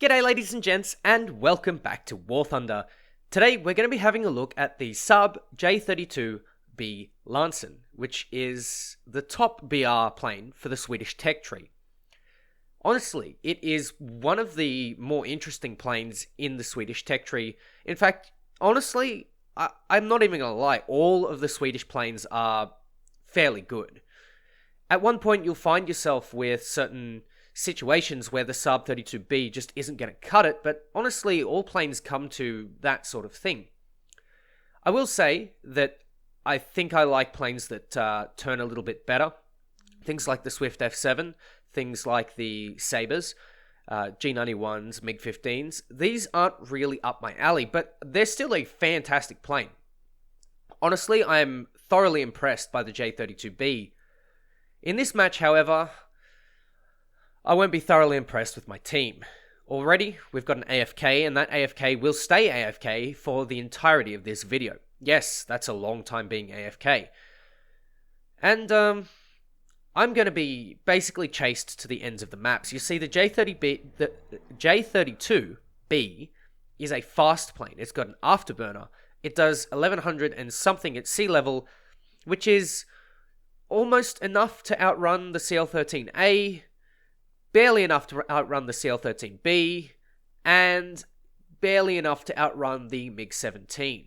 G'day ladies and gents, and welcome back to War Thunder. Today we're going to be having a look at the Saab J32B Lansen, which is the top BR plane for the Swedish tech tree. Honestly, it is one of the more interesting planes in the Swedish tech tree. In fact, honestly, I'm not even going to lie, all of the Swedish planes are fairly good. At one point you'll find yourself with certain situations where the Saab 32B just isn't going to cut it, but honestly, all planes come to that sort of thing. I will say that I think I like planes that turn a little bit better. Things like the Swift F7, things like the Sabres, G91s, MiG-15s. These aren't really up my alley, but they're still a fantastic plane. Honestly, I am thoroughly impressed by the J32B. In this match, however, I won't be thoroughly impressed with my team. Already, we've got an AFK, and that AFK will stay AFK for the entirety of this video. Yes, that's a long time being AFK. And, I'm going to be basically chased to the ends of the maps. You see, the J32B is a fast plane. It's got an afterburner. It does 1100 and something at sea level, which is almost enough to outrun the CL-13A, barely enough to outrun the CL-13B, and barely enough to outrun the MiG-17.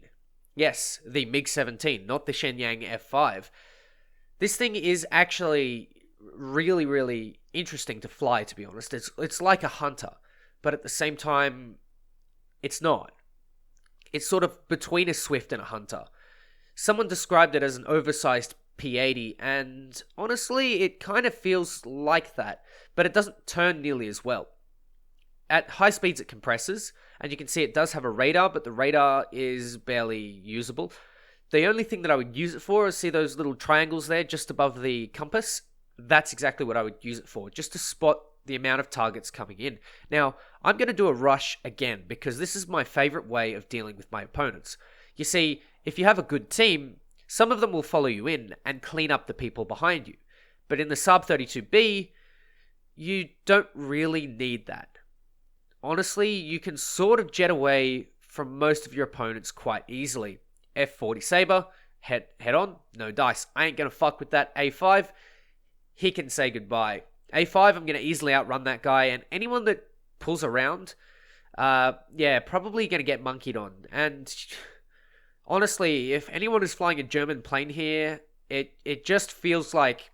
Yes, the MiG-17, not the Shenyang F5. This thing is actually really, really interesting to fly, to be honest. It's like a Hunter, but at the same time, it's not. It's sort of between a Swift and a Hunter. Someone described it as an oversized P80, and honestly, it kind of feels like that, but it doesn't turn nearly as well. At high speeds, it compresses, and you can see it does have a radar, but the radar is barely usable. The only thing that I would use it for is, see those little triangles there just above the compass? That's exactly what I would use it for, just to spot the amount of targets coming in. Now, I'm going to do a rush again, because this is my favorite way of dealing with my opponents. You see, if you have a good team, some of them will follow you in and clean up the people behind you. But in the Saab 32B, you don't really need that. Honestly, you can sort of jet away from most of your opponents quite easily. F40 Sabre, head on, no dice. I ain't going to fuck with that A5. He can say goodbye. A5, I'm going to easily outrun that guy, and anyone that pulls around, probably going to get monkeyed on. And honestly, if anyone is flying a German plane here, it just feels like,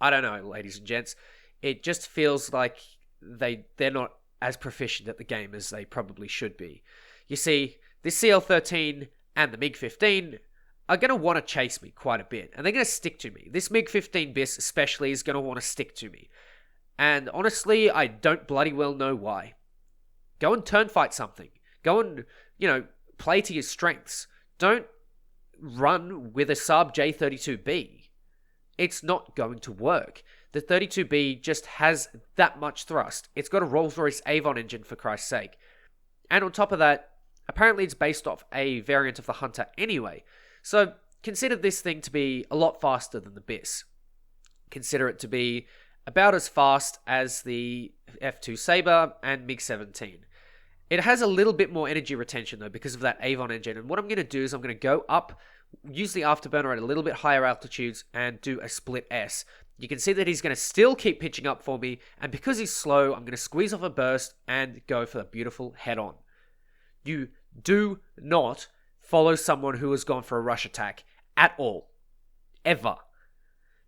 I don't know, ladies and gents, it just feels like they're not as proficient at the game as they probably should be. You see, this CL-13 and the MiG-15 are going to want to chase me quite a bit, and they're going to stick to me. This MiG-15 BIS especially is going to want to stick to me. And honestly, I don't bloody well know why. Go and turn fight something. Go and, play to your strengths. Don't run with a Saab J32B. It's not going to work. The 32B just has that much thrust. It's got a Rolls-Royce Avon engine, for Christ's sake. And on top of that, apparently it's based off a variant of the Hunter anyway. So consider this thing to be a lot faster than the BIS. Consider it to be about as fast as the F2 Sabre and MiG-17. It has a little bit more energy retention though because of that Avon engine, and what I'm going to do is I'm going to go up, use the afterburner at a little bit higher altitudes, and do a split S. You can see that he's going to still keep pitching up for me, and because he's slow, I'm going to squeeze off a burst and go for the beautiful head-on. You do not follow someone who has gone for a rush attack at all. Ever.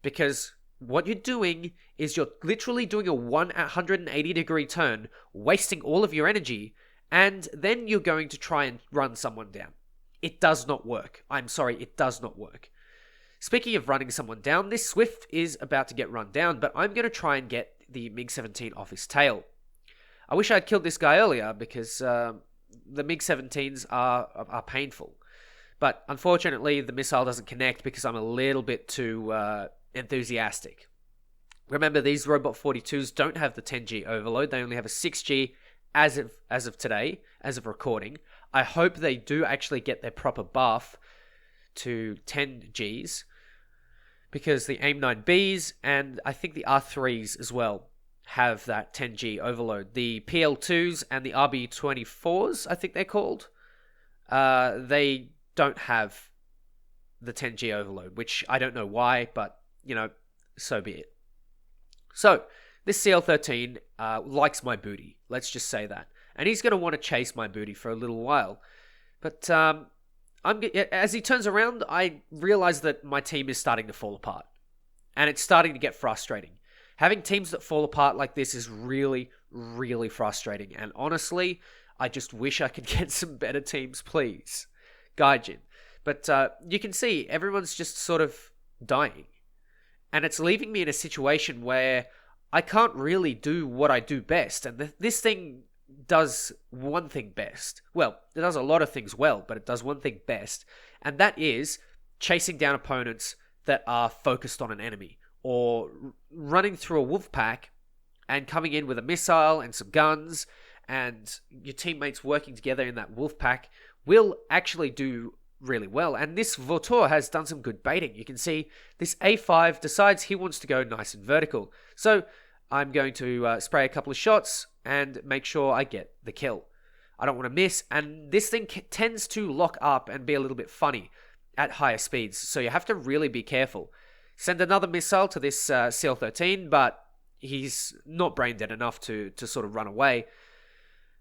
Because what you're doing is you're literally doing a 180-degree turn, wasting all of your energy, and then you're going to try and run someone down. It does not work. I'm sorry, it does not work. Speaking of running someone down, this Swift is about to get run down, but I'm going to try and get the MiG-17 off his tail. I wish I'd killed this guy earlier, because the MiG-17s are painful. But unfortunately, the missile doesn't connect because I'm a little bit too enthusiastic. Remember, these Robot 42s don't have the 10G overload. They only have a 6G as of today, as of recording. I hope they do actually get their proper buff to 10 Gs, because the AIM-9Bs and I think the R3s as well have that 10G overload. The PL2s and the RB24s, I think they're called, they don't have the 10G overload, which I don't know why, but, so be it. So, this CL13 likes my booty, let's just say that. And he's going to want to chase my booty for a little while. But as he turns around, I realize that my team is starting to fall apart. And it's starting to get frustrating. Having teams that fall apart like this is really, really frustrating. And honestly, I just wish I could get some better teams, please. Gaijin. But you can see everyone's just sort of dying. And it's leaving me in a situation where I can't really do what I do best. And this thing does one thing best. Well, it does a lot of things well, but it does one thing best. And that is chasing down opponents that are focused on an enemy. Or running through a wolf pack and coming in with a missile and some guns. And your teammates working together in that wolf pack will actually do really well. And this Vautour has done some good baiting. You can see this A5 decides he wants to go nice and vertical. So I'm going to spray a couple of shots and make sure I get the kill. I don't want to miss. And this thing tends to lock up and be a little bit funny at higher speeds. So you have to really be careful. Send another missile to this CL13, but he's not brain dead enough to sort of run away.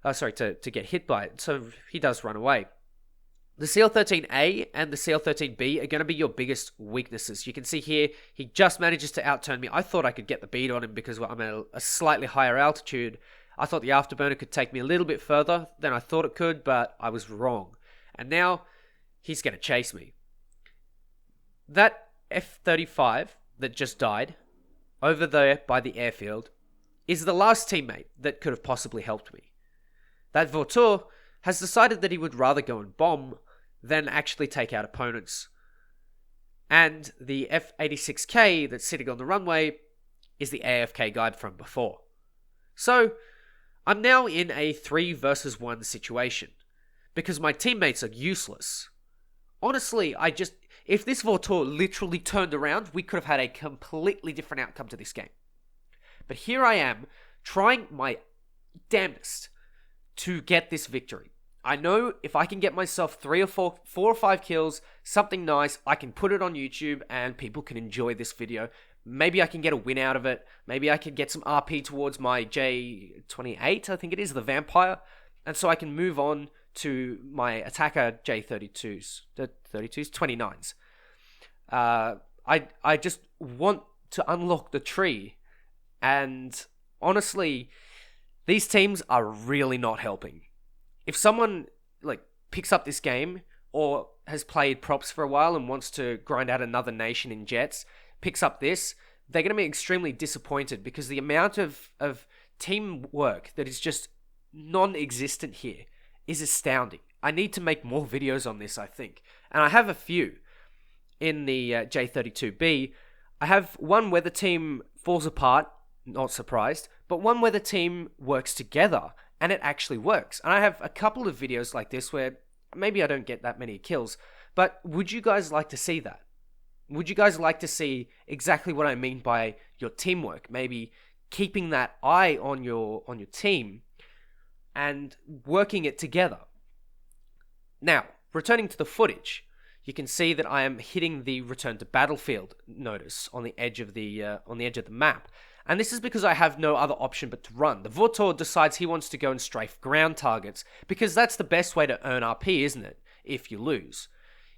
To get hit by it. So he does run away. The CL13A and the CL13B are going to be your biggest weaknesses. You can see here, he just manages to outturn me. I thought I could get the beat on him because I'm at a slightly higher altitude. I thought the afterburner could take me a little bit further than I thought it could, but I was wrong. And now, he's going to chase me. That F-35 that just died, over there by the airfield, is the last teammate that could have possibly helped me. That Vautour has decided that he would rather go and bomb than actually take out opponents. And the F-86K that's sitting on the runway is the AFK guy from before. So, I'm now in a 3 versus 1 situation, because my teammates are useless. Honestly, if this Vautour literally turned around, we could have had a completely different outcome to this game. But here I am, trying my damnedest to get this victory. I know if I can get myself 4 or 5 kills, something nice, I can put it on YouTube and people can enjoy this video. Maybe I can get a win out of it. Maybe I can get some RP towards my J28, I think it is, the Vampire. And so I can move on to my attacker J32s, 29s. I just want to unlock the tree. And honestly, these teams are really not helping. If someone picks up this game or has played props for a while and wants to grind out another nation in jets, picks up this, they're going to be extremely disappointed because the amount of teamwork that is just non-existent here is astounding. I need to make more videos on this, I think. And I have a few in the J32B. I have one where the team falls apart, not surprised, but one where the team works together and it actually works. And I have a couple of videos like this where maybe I don't get that many kills, but would you guys like to see that? Would you guys like to see exactly what I mean by your teamwork? Maybe keeping that eye on your team and working it together. Now, returning to the footage, you can see that I am hitting the return to battlefield notice on the edge of the map. And this is because I have no other option but to run. The Vautour decides he wants to go and strafe ground targets, because that's the best way to earn RP, isn't it? If you lose.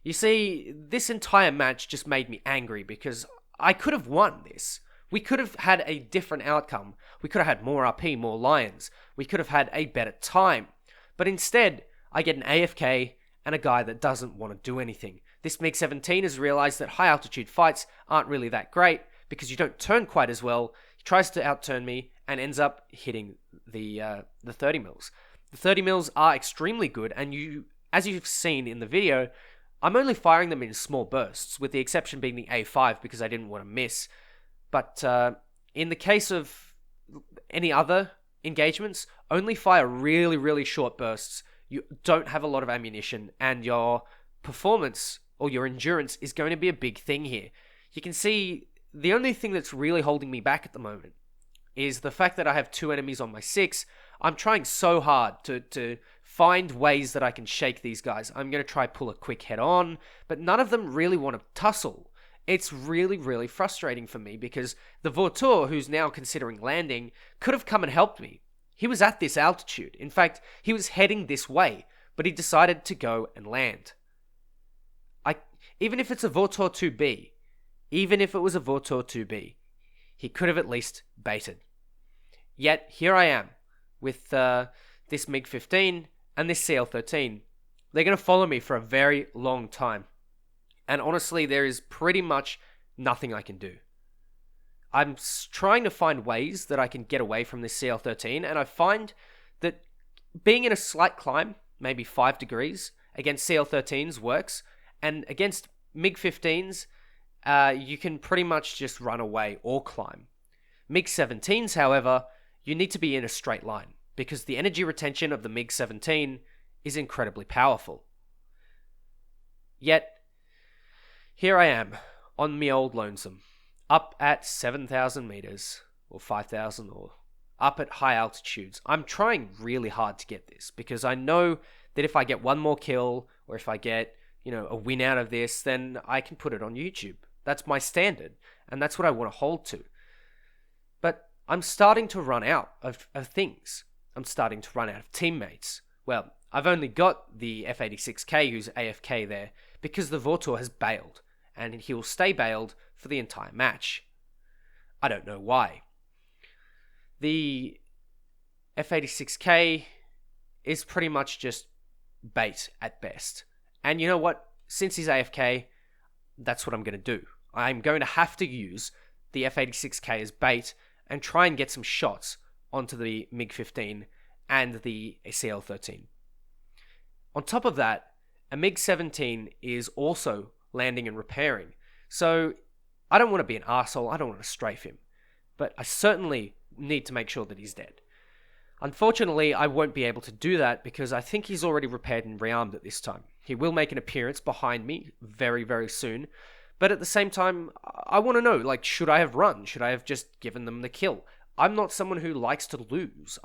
You see, this entire match just made me angry, because I could have won this. We could have had a different outcome. We could have had more RP, more lions. We could have had a better time. But instead, I get an AFK and a guy that doesn't want to do anything. This MiG-17 has realized that high altitude fights aren't really that great, because you don't turn quite as well. Tries to outturn me and ends up hitting the 30 mils. The 30 mils are extremely good, and as you've seen in the video, I'm only firing them in small bursts, with the exception being the A5 because I didn't want to miss. But in the case of any other engagements, only fire really, really short bursts. You don't have a lot of ammunition, and your performance or your endurance is going to be a big thing here. You can see the only thing that's really holding me back at the moment is the fact that I have 2 enemies on my 6. I'm trying so hard to find ways that I can shake these guys. I'm going to try pull a quick head on, but none of them really want to tussle. It's really, really frustrating for me because the Vautour, who's now considering landing, could have come and helped me. He was at this altitude. In fact, he was heading this way, but he decided to go and land. Even if it's a Vautour 2B, even if it was a Vautour 2B, he could have at least baited. Yet, here I am, with this MiG-15 and this CL-13. They're going to follow me for a very long time. And honestly, there is pretty much nothing I can do. I'm trying to find ways that I can get away from this CL-13, and I find that being in a slight climb, maybe 5 degrees, against CL-13s works, and against MiG-15s, you can pretty much just run away or climb. MiG-17s, however, you need to be in a straight line, because the energy retention of the MiG-17 is incredibly powerful. Yet, here I am, on me old lonesome, up at 7,000 meters, or 5,000, or up at high altitudes. I'm trying really hard to get this, because I know that if I get one more kill, or if I get, a win out of this, then I can put it on YouTube. That's my standard, and that's what I want to hold to. But I'm starting to run out of things. I'm starting to run out of teammates. Well, I've only got the F-86K who's AFK there, because the Vautour has bailed, and he will stay bailed for the entire match. I don't know why. The F-86K is pretty much just bait at best. And you know what? Since he's AFK, that's what I'm going to do. I'm going to have to use the F-86K as bait and try and get some shots onto the MiG-15 and the CL-13. On top of that, a MiG-17 is also landing and repairing. So I don't want to be an arsehole, I don't want to strafe him. But I certainly need to make sure that he's dead. Unfortunately, I won't be able to do that because I think he's already repaired and rearmed at this time. He will make an appearance behind me very, very soon. But at the same time, I want to know, should I have run? Should I have just given them the kill? I'm not someone who likes to lose.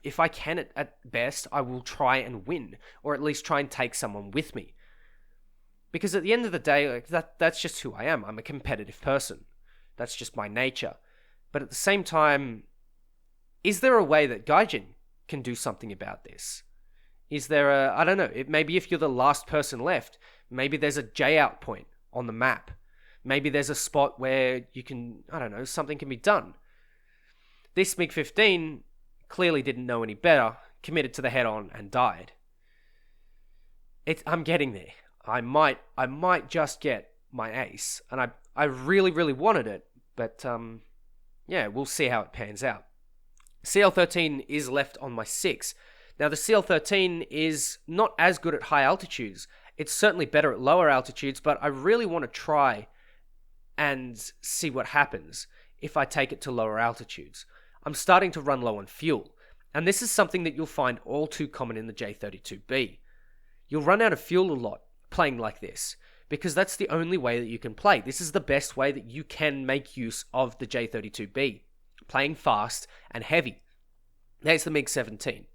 If I can at best, I will try and win, or at least try and take someone with me. Because at the end of the day, that's just who I am. I'm a competitive person. That's just my nature. But at the same time, is there a way that Gaijin can do something about this? Is there I don't know, maybe if you're the last person left, maybe there's a J-out point on the map. Maybe there's a spot where you can, something can be done. This MiG-15 clearly didn't know any better, committed to the head-on, and died. I'm getting there. I might just get my ace, and I really, really wanted it, but we'll see how it pans out. CL-13 is left on my 6. Now, the CL-13 is not as good at high altitudes. It's certainly better at lower altitudes, but I really want to try and see what happens if I take it to lower altitudes. I'm starting to run low on fuel, and this is something that you'll find all too common in the J32B. You'll run out of fuel a lot playing like this, because that's the only way that you can play. This is the best way that you can make use of the J32B, playing fast and heavy. There's the MiG-17.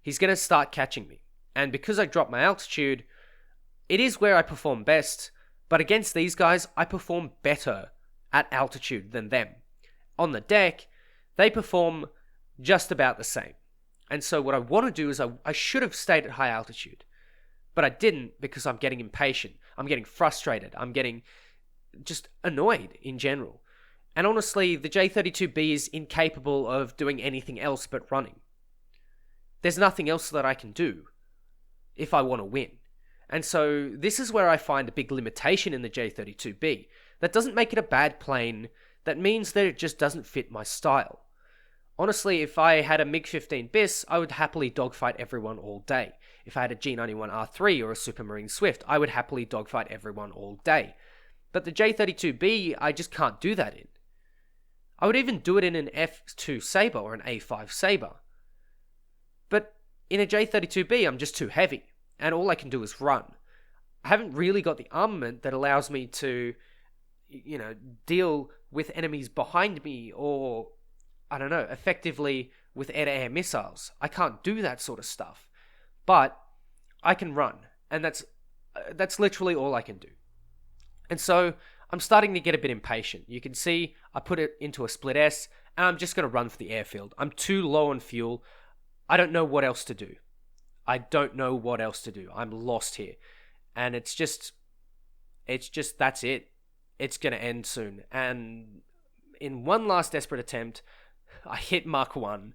He's going to start catching me, and because I dropped my altitude, it is where I perform best, but against these guys, I perform better at altitude than them. On the deck, they perform just about the same. And so what I want to do is I should have stayed at high altitude, but I didn't because I'm getting impatient. I'm getting frustrated. I'm getting just annoyed in general. And honestly, the J32B is incapable of doing anything else but running. There's nothing else that I can do if I want to win. And so this is where I find a big limitation in the J32B. That doesn't make it a bad plane. That means that it just doesn't fit my style. Honestly, if I had a MiG-15 BIS, I would happily dogfight everyone all day. If I had a G91R3 or a Supermarine Swift, I would happily dogfight everyone all day. But the J32B, I just can't do that in. I would even do it in an F2 Sabre or an A5 Sabre. But in a J32B, I'm just too heavy, and all I can do is run. I haven't really got the armament that allows me to, deal with enemies behind me or I don't know, effectively with air-to-air missiles. I can't do that sort of stuff. But I can run, and that's literally all I can do. And so I'm starting to get a bit impatient. You can see I put it into a split S, and I'm just going to run for the airfield. I'm too low on fuel. I don't know what else to do. I'm lost here. And it's just, that's it. It's going to end soon. And in one last desperate attempt, I hit Mach 1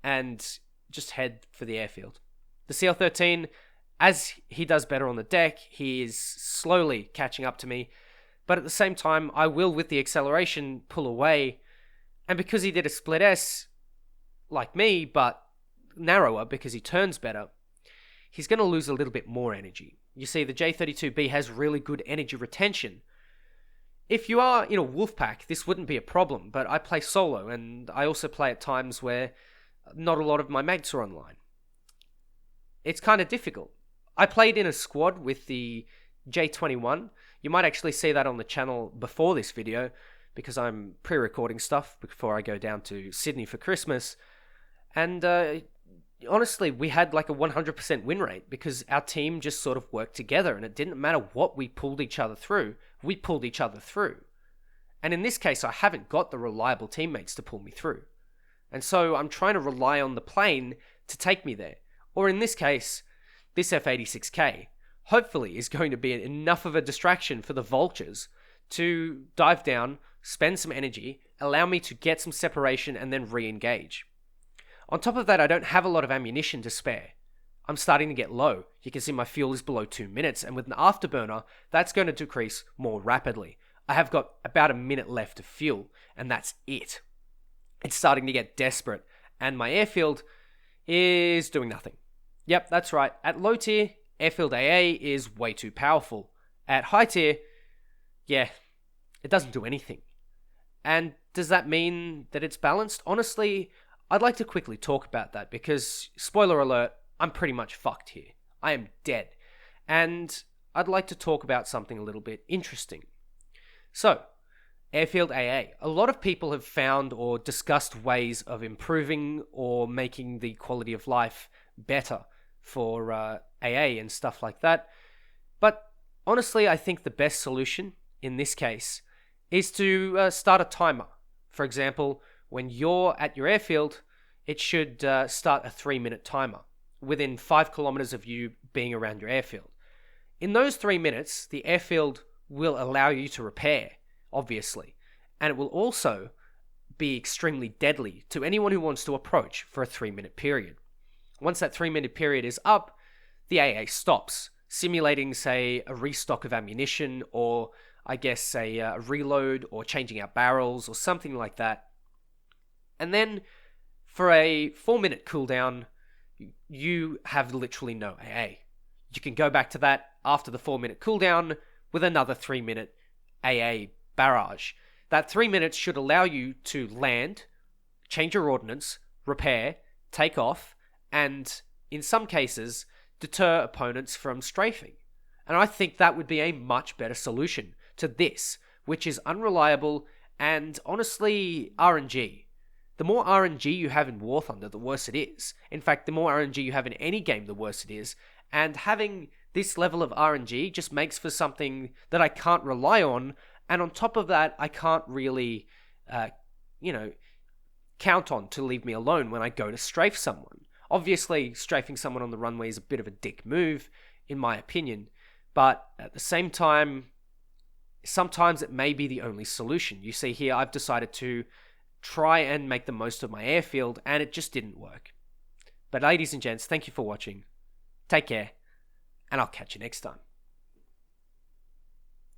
and just head for the airfield. The CL-13, as he does better on the deck, he is slowly catching up to me. But at the same time, I will, with the acceleration, pull away. And because he did a split S, like me, but narrower because he turns better, he's going to lose a little bit more energy. You see, the J-32B has really good energy retention. If you are in a wolf pack, this wouldn't be a problem, but I play solo, and I also play at times where not a lot of my mates are online. It's kind of difficult. I played in a squad with the J-21. You might actually see that on the channel before this video, because I'm pre-recording stuff before I go down to Sydney for Christmas. And honestly, we had like a 100% win rate because our team just sort of worked together, and it didn't matter what we pulled each other through. We pulled each other through. And in this case, I haven't got the reliable teammates to pull me through. And so I'm trying to rely on the plane to take me there. Or in this case, this F-86K hopefully is going to be enough of a distraction for the vultures to dive down, spend some energy, allow me to get some separation, and then re-engage. On top of that, I don't have a lot of ammunition to spare. I'm starting to get low. You can see my fuel is below 2 minutes, and with an afterburner, that's going to decrease more rapidly. I have got about a minute left of fuel, and that's it. It's starting to get desperate, and my airfield is doing nothing. Yep, that's right. At low tier, Airfield AA is way too powerful. At high tier, yeah, it doesn't do anything. And does that mean that it's balanced? Honestly, I'd like to quickly talk about that because, spoiler alert, I'm pretty much fucked here. I am dead. And I'd like to talk about something a little bit interesting. So, Airfield AA. A lot of people have found or discussed ways of improving or making the quality of life better for AA and stuff like that. But honestly, I think the best solution in this case is to start a timer. For example, when you're at your airfield, it should start a 3-minute timer within 5 kilometers of you being around your airfield. In those 3 minutes, the airfield will allow you to repair, obviously, and it will also be extremely deadly to anyone who wants to approach for a 3-minute period. Once that 3-minute period is up, the AA stops, simulating, say, a restock of ammunition, or I guess a reload, or changing out barrels, or something like that. And then, for a 4-minute cooldown, you have literally no AA. You can go back to that after the 4-minute cooldown with another 3-minute AA barrage. That 3 minutes should allow you to land, change your ordnance, repair, take off, and, in some cases, deter opponents from strafing. And I think that would be a much better solution to this, which is unreliable and, honestly, RNG. The more RNG you have in War Thunder, the worse it is. In fact, the more RNG you have in any game, the worse it is. And having this level of RNG just makes for something that I can't rely on. And on top of that, I can't really, count on to leave me alone when I go to strafe someone. Obviously, strafing someone on the runway is a bit of a dick move, in my opinion. But at the same time, sometimes it may be the only solution. You see here, I've decided to try and make the most of my airfield, and it just didn't work. But ladies and gents, thank you for watching. Take care, and I'll catch you next time.